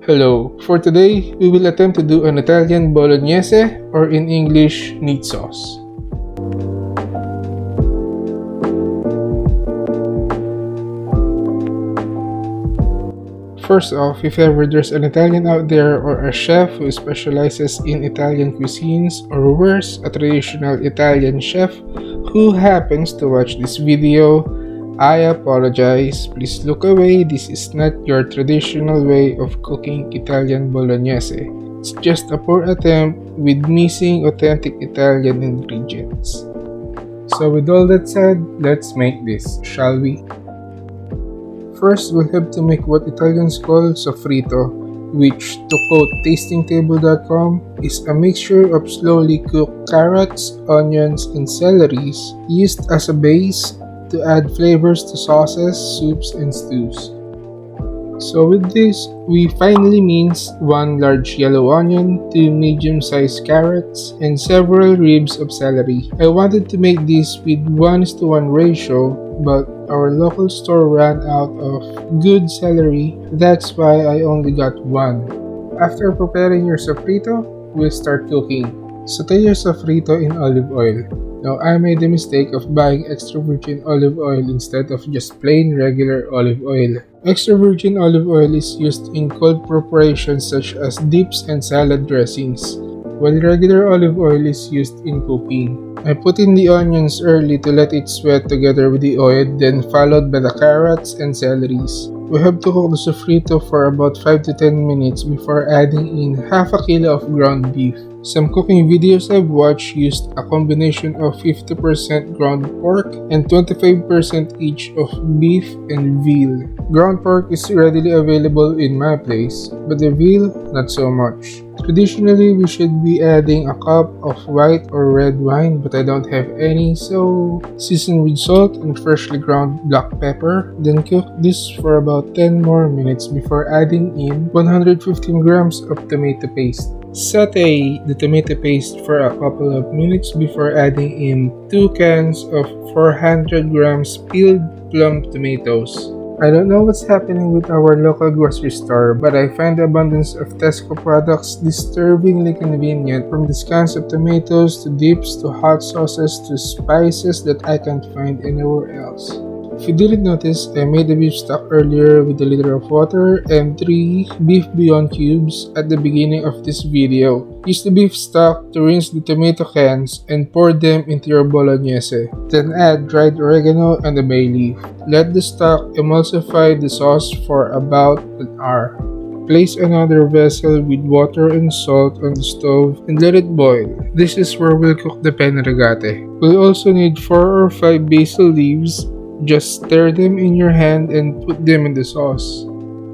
Hello. For today, we will attempt to do an Italian Bolognese, or in English, meat sauce. First off, if ever there's an Italian out there or a chef who specializes in Italian cuisines, or worse, a traditional Italian chef who happens to watch this video, I apologize. Please look away. This is not your traditional way of cooking Italian Bolognese. It's just a poor attempt with missing authentic Italian ingredients. So with all that said, let's make this, shall we? First, we'll have to make what Italians call sofrito, which, to quote TastingTable.com, is a mixture of slowly cooked carrots, onions, and celeries used as a base to add flavors to sauces, soups, and stews. So with this, we finally minced 1 large yellow onion, 2 medium-sized carrots, and several ribs of celery. I wanted to make this with 1:1 ratio, but our local store ran out of good celery, that's why I only got 1. After preparing your sofrito, we'll start cooking. Saute your sofrito in olive oil. Now, I made the mistake of buying extra virgin olive oil instead of just plain regular olive oil. Extra virgin olive oil is used in cold preparations such as dips and salad dressings, while regular olive oil is used in cooking. I put in the onions early to let it sweat together with the oil, then followed by the carrots and celeries. We have to cook the sofrito for about 5 to 10 minutes before adding in half a kilo of ground beef. Some cooking videos I've watched used a combination of 50% ground pork and 25% each of beef and veal. Ground pork is readily available in my place, but the veal, not so much. Traditionally, we should be adding a cup of white or red wine, but I don't have any, so season with salt and freshly ground black pepper. Then cook this for about 10 more minutes before adding in 115 grams of tomato paste. Saute the tomato paste for a couple of minutes before adding in 2 cans of 400 grams peeled plum tomatoes. I don't know what's happening with our local grocery store, but I find the abundance of Tesco products disturbingly convenient, from the cans of tomatoes to dips to hot sauces to spices that I can't find anywhere else. If you didn't notice, I made the beef stock earlier with a liter of water and 3 beef bouillon cubes at the beginning of this video. Use the beef stock to rinse the tomato cans and pour them into your bolognese. Then add dried oregano and a bay leaf. Let the stock emulsify the sauce for about an hour. Place another vessel with water and salt on the stove and let it boil. This is where we'll cook the penne rigate. We'll also need 4 or 5 basil leaves. Just stir them in your hand and put them in the sauce.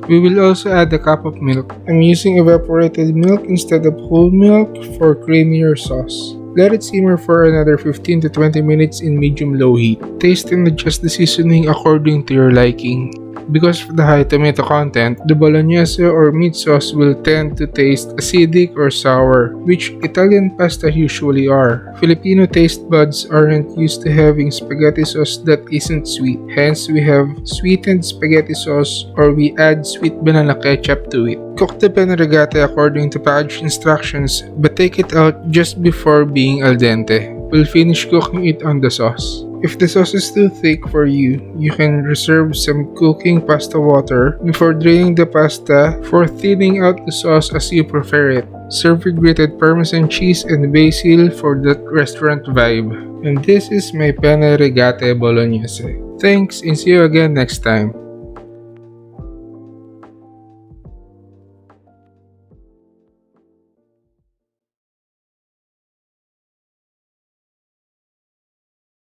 We will also add a cup of milk. I'm using evaporated milk instead of whole milk for creamier sauce. Let it simmer for another 15 to 20 minutes in medium-low heat. Taste and adjust the seasoning according to your liking. Because of the high tomato content, the bolognese or meat sauce will tend to taste acidic or sour, which Italian pasta usually are. Filipino taste buds aren't used to having spaghetti sauce that isn't sweet. Hence, we have sweetened spaghetti sauce, or we add sweet banana ketchup to it. Cook the penne rigate according to package instructions, but take it out just before being al dente. We'll finish cooking it on the sauce. If the sauce is too thick for you, you can reserve some cooking pasta water before draining the pasta for thinning out the sauce as you prefer it. Serve with grated Parmesan cheese and basil for that restaurant vibe. And this is my penne rigate bolognese. Thanks and see you again next time.